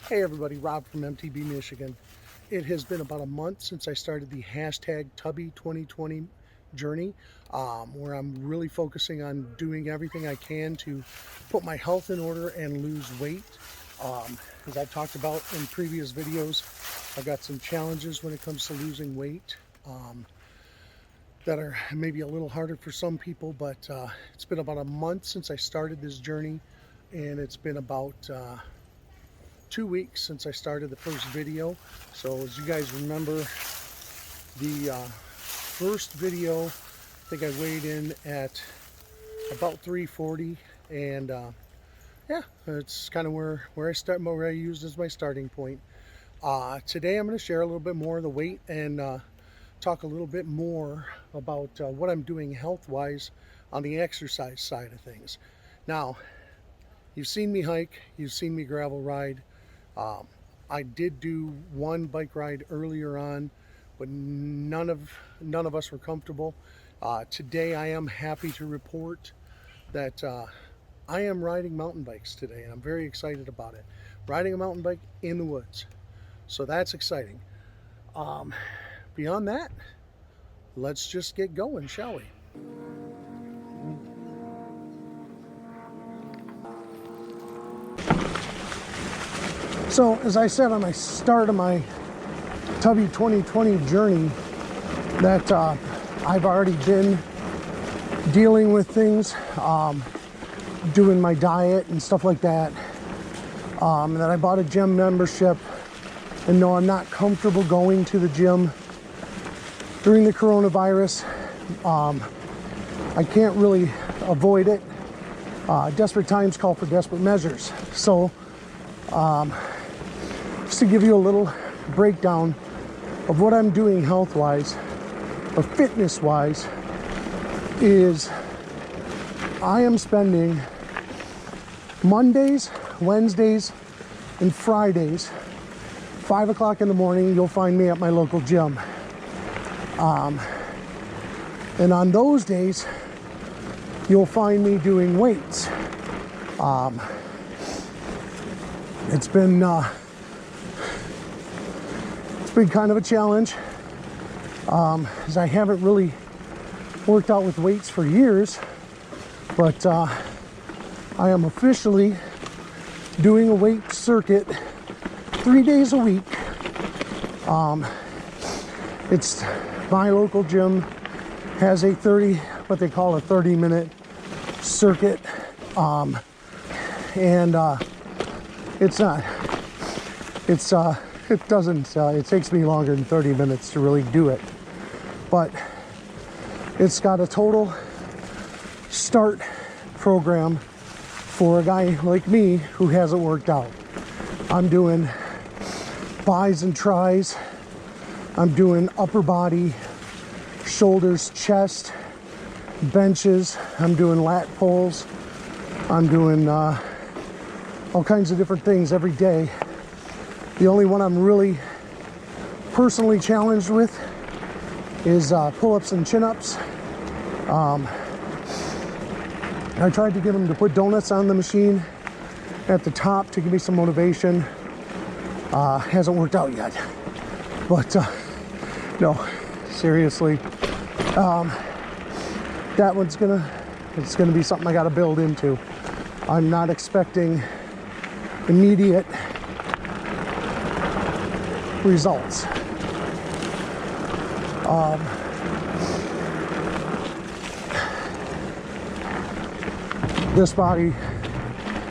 Hey everybody, Rob from MTB Michigan. It has been about a month since I started the hashtag Tubby 2020 journey, where I'm really focusing on doing everything I can to put my health in order and lose weight. As I've talked about in previous videos, I've got some challenges when it comes to losing weight that are maybe a little harder for some people, but it's been about a month since I started this journey, and it's been about 2 weeks since I started the first video. So as you guys remember, the first video, I think I weighed in at about 340, and yeah, it's kind of where I used as my starting point. Today I'm going to share a little bit more of the weight and talk a little bit more about what I'm doing health-wise on the exercise side of things. Now, you've seen me hike, you've seen me gravel ride. I did do one bike ride earlier on, but none of us were comfortable. Today I am happy to report that I am riding mountain bikes today, and I'm very excited about it. Riding a mountain bike in the woods. So that's exciting. Beyond that, let's just get going, shall we? So, as I said on my start of my Tubby 2020 journey, that I've already been dealing with things, doing my diet and stuff like that, and that I bought a gym membership, and no, I'm not comfortable going to the gym during the coronavirus. I can't really avoid it. Desperate times call for desperate measures. So, just to give you a little breakdown of what I'm doing health-wise or fitness-wise, is I am spending Mondays, Wednesdays, and Fridays, 5 o'clock in the morning, you'll find me at my local gym. And on those days, you'll find me doing weights. It's been kind of a challenge, as I haven't really worked out with weights for years, but I am officially doing a weight circuit 3 days a week. It's my local gym has a what they call a 30-minute circuit, and it takes me longer than 30 minutes to really do it, but it's got a total start program for a guy like me who hasn't worked out. I'm doing bis and tris, I'm doing upper body, shoulders, chest, benches, I'm doing lat pulls, I'm doing all kinds of different things every day. The only one I'm really personally challenged with is pull-ups and chin-ups. I tried to get him to put donuts on the machine at the top to give me some motivation. Hasn't worked out yet. But no, seriously, that one's it's gonna be something I gotta build into. I'm not expecting immediate results. This body,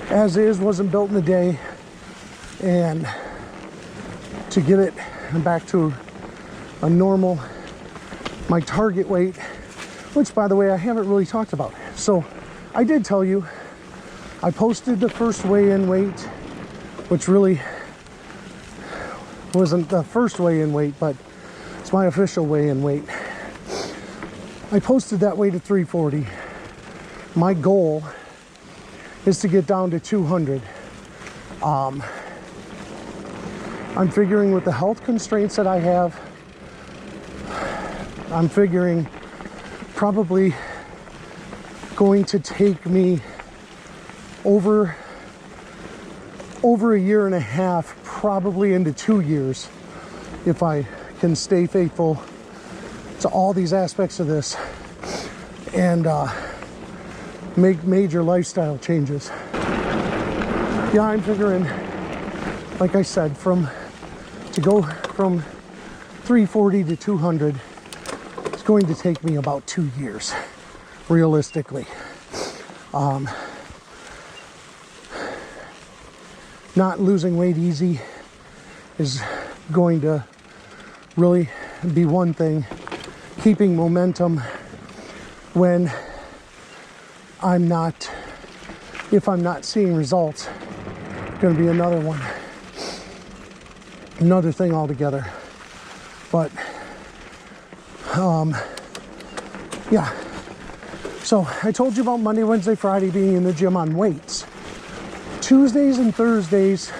as is, wasn't built in a day, and to get it back to a normal, my target weight, which, by the way, I haven't really talked about. So I did tell you, I posted the first weigh-in weight, which really wasn't the first weigh-in weight, but it's my official weigh-in weight. I posted that weight at 340. My goal is to get down to 200. I'm figuring with the health constraints that I have, I'm figuring probably going to take me over over a year and a half, probably into 2 years, if I can stay faithful to all these aspects of this and make major lifestyle changes. Yeah, I'm figuring, like I said, to go from 340 to 200, it's going to take me about 2 years, realistically. Not losing weight easy is going to really be one thing. Keeping momentum when if I'm not seeing results, going to be another one. Another thing altogether. But, yeah. So I told you about Monday, Wednesday, Friday being in the gym on weights. Tuesdays and Thursdays,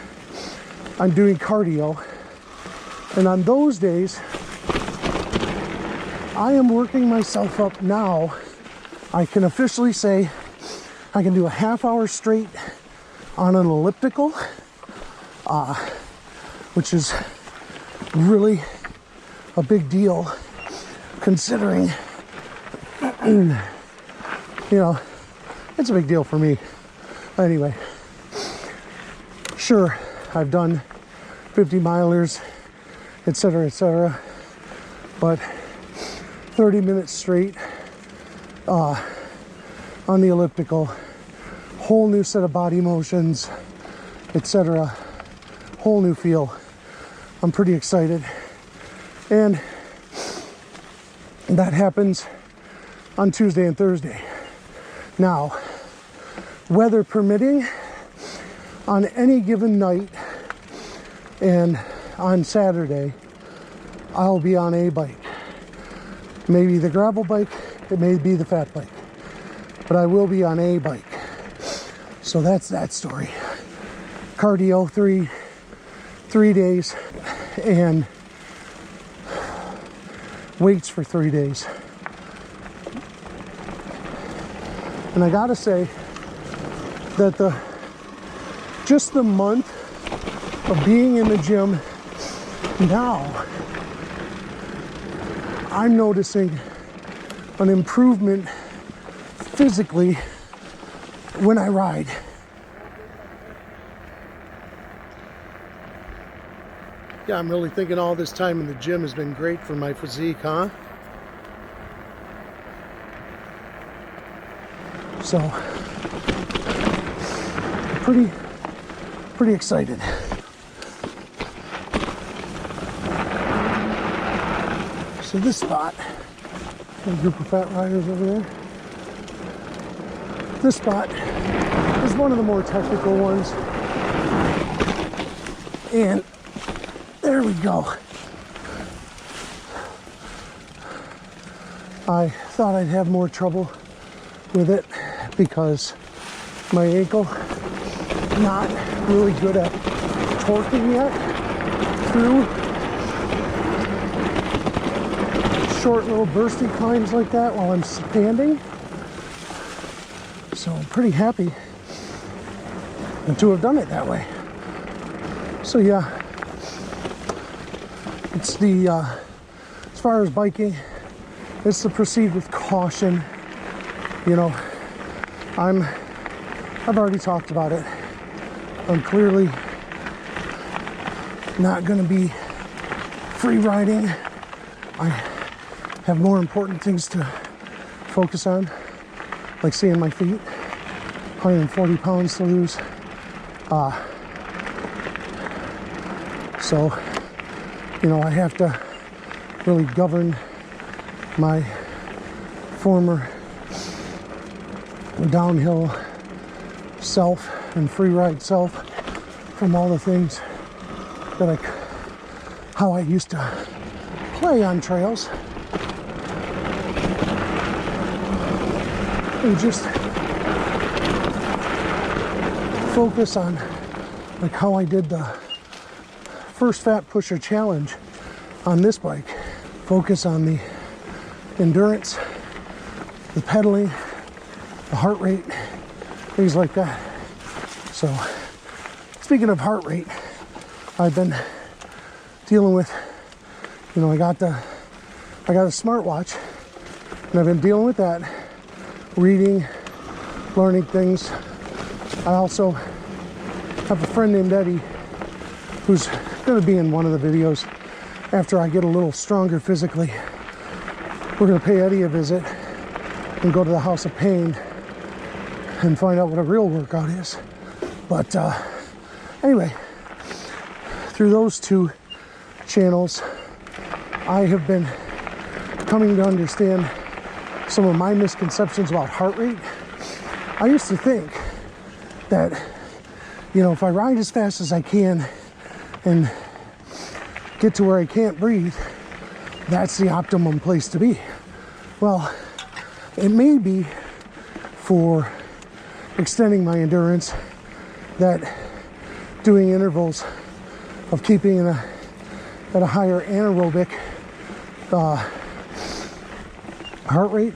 I'm doing cardio. And on those days, I am working myself up now. I can officially say I can do a half hour straight on an elliptical, which is really a big deal considering, you know, it's a big deal for me. Anyway, sure, I've done 50 milers, etc., but 30 minutes straight on the elliptical, whole new set of body motions, etc., whole new feel. I'm pretty excited, and that happens on Tuesday and Thursday. Now, weather permitting, on any given night and on Saturday, I'll be on a bike. Maybe the gravel bike, it may be the fat bike, but I will be on a bike. So that's that story. Cardio, three days, and weights for 3 days. And I gotta say that just the month of being in the gym now, I'm noticing an improvement physically when I ride. Yeah, I'm really thinking all this time in the gym has been great for my physique, huh? So, pretty excited. So this spot, a group of fat riders over there. This spot is one of the more technical ones. And there we go. I thought I'd have more trouble with it because my ankle not really good at torquing yet through short little bursty climbs like that while I'm standing. So I'm pretty happy to have done it that way. So yeah, it's as far as biking, it's to proceed with caution. You know, I've already talked about it. I'm clearly not going to be free riding. I have more important things to focus on, like seeing my feet. 140 pounds to lose. So, you know, I have to really govern my former downhill self and free ride self from all the things that how I used to play on trails. And just focus on like how I did the first Fat Pusher Challenge on this bike. Focus on the endurance, the pedaling, the heart rate, things like that. So it's speaking of heart rate, I've been dealing with, you know, I got a smartwatch, and I've been dealing with that, reading, learning things. I also have a friend named Eddie who's going to be in one of the videos after I get a little stronger physically. We're going to pay Eddie a visit and go to the House of Pain and find out what a real workout is. But anyway, through those two channels, I have been coming to understand some of my misconceptions about heart rate. I used to think that, you know, if I ride as fast as I can and get to where I can't breathe, that's the optimum place to be. Well, it may be for extending my endurance that doing intervals of keeping at a higher anaerobic heart rate,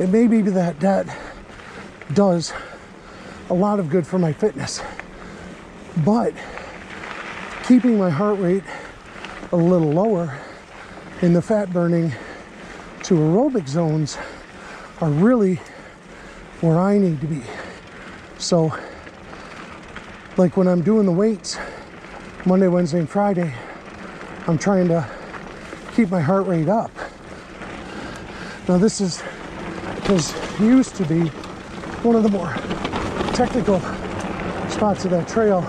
it may be that does a lot of good for my fitness. But keeping my heart rate a little lower in the fat burning to aerobic zones are really where I need to be. So, like when I'm doing the weights Monday, Wednesday, and Friday, I'm trying to keep my heart rate up. Now this used to be one of the more technical spots of that trail.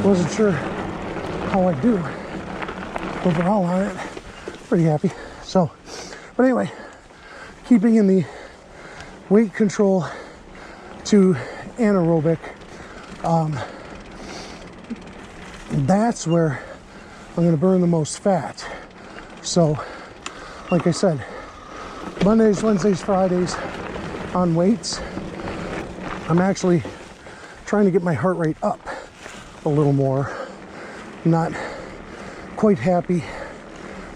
Wasn't sure how I'd do overall on it. Pretty happy. So, but anyway, keeping in the weight control to anaerobic, that's where I'm going to burn the most fat. So, like I said, Mondays, Wednesdays, Fridays on weights, I'm actually trying to get my heart rate up a little more. Not quite happy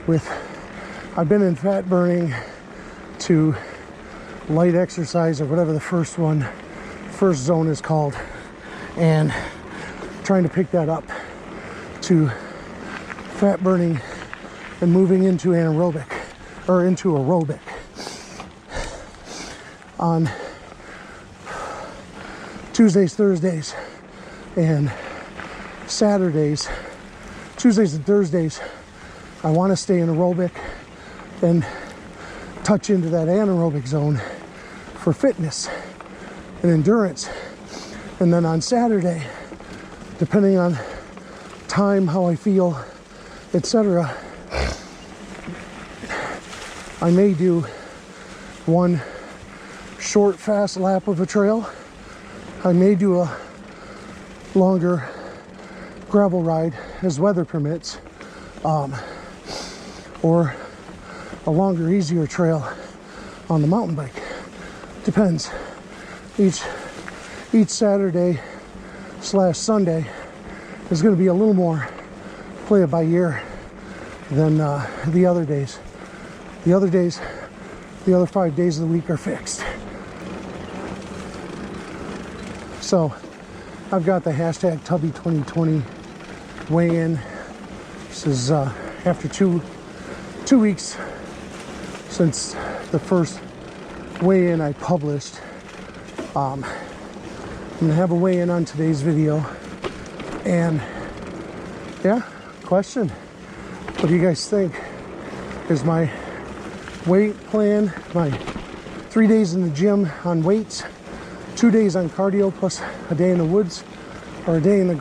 with, I've been in fat burning to light exercise or whatever the first zone is called, and trying to pick that up to fat burning and moving into anaerobic or into aerobic on Tuesdays, Thursdays, and Saturdays. Tuesdays and Thursdays, I want to stay in aerobic and touch into that anaerobic zone for fitness and endurance. And then on Saturday, depending on time, how I feel, etc., I may do one short, fast lap of a trail. I may do a longer gravel ride as weather permits, or a longer, easier trail on the mountain bike. Depends. Each Saturday / Sunday is going to be a little more play it by ear than the other days. The other 5 days of the week are fixed. So I've got the hashtag Tubby 2020 weigh-in. This is after two weeks since the first weigh-in I published. I'm gonna have a weigh-in on today's video. And yeah, question. What do you guys think? Is my weight plan, my 3 days in the gym on weights, 2 days on cardio plus a day in the woods, or a day in the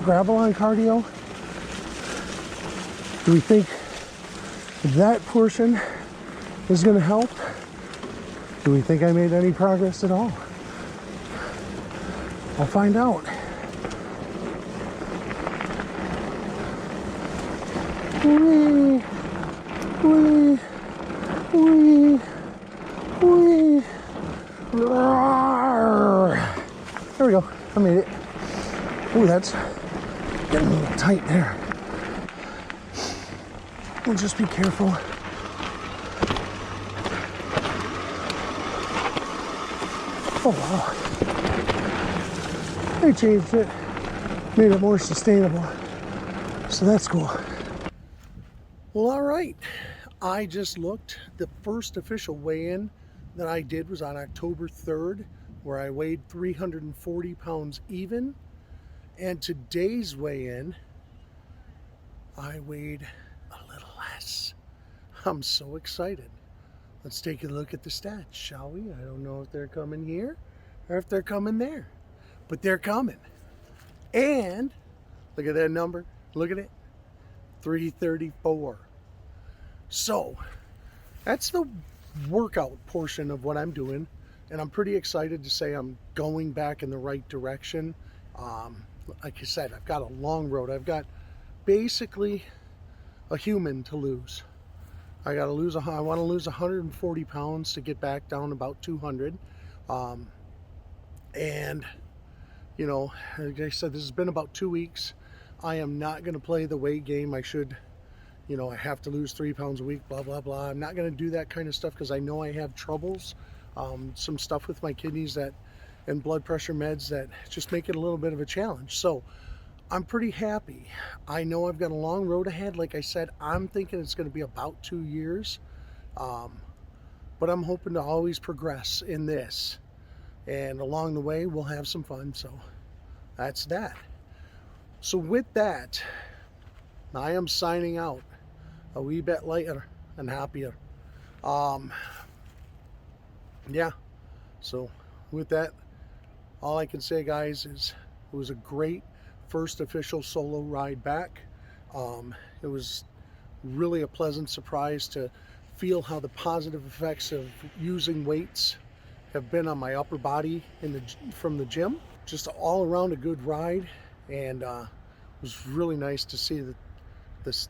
gravel on cardio? Do we think that portion is going to help? Do we think I made any progress at all? I'll find out. Wee, wee, wee, wee. There we go. I made it. Ooh, that's getting a little tight there. We'll just be careful. Oh, wow. They changed it, made it more sustainable. So that's cool. Well, all right. I just looked. The first official weigh-in that I did was on October 3rd, where I weighed 340 pounds even. And today's weigh-in, I weighed a little less. I'm so excited. Let's take a look at the stats, shall we? I don't know if they're coming here or if they're coming there, but they're coming. And look at that number. Look at it. 334. So that's the workout portion of what I'm doing, and I'm pretty excited to say I'm going back in the right direction. Like I said, I've got a long road. I've got basically a human to lose. I want to lose 140 pounds to get back down about 200. And you know, like I said, this has been about 2 weeks. I am not going to play the weight game. I should, you know, I have to lose 3 pounds a week, blah, blah, blah. I'm not going to do that kind of stuff because I know I have troubles, some stuff with my kidneys and blood pressure meds that just make it a little bit of a challenge. So I'm pretty happy. I know I've got a long road ahead. Like I said, I'm thinking it's going to be about 2 years, but I'm hoping to always progress in this. And along the way, we'll have some fun. So that's that. So with that, I am signing out a wee bit lighter and happier. Yeah. So with that, all I can say, guys, is it was a great first official solo ride back. It was really a pleasant surprise to feel how the positive effects of using weights have been on my upper body from the gym. Just all around a good ride, and it was really nice to see that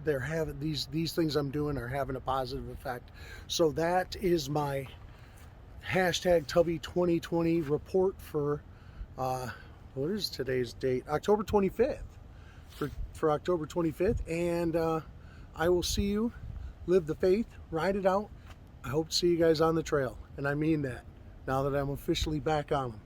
they're having these things I'm doing are having a positive effect. So that is my hashtag Tubby 2020 report for what is today's date? October 25th. For October 25th, and I will see you. Live the faith, ride it out. I hope to see you guys on the trail, and I mean that now that I'm officially back on them.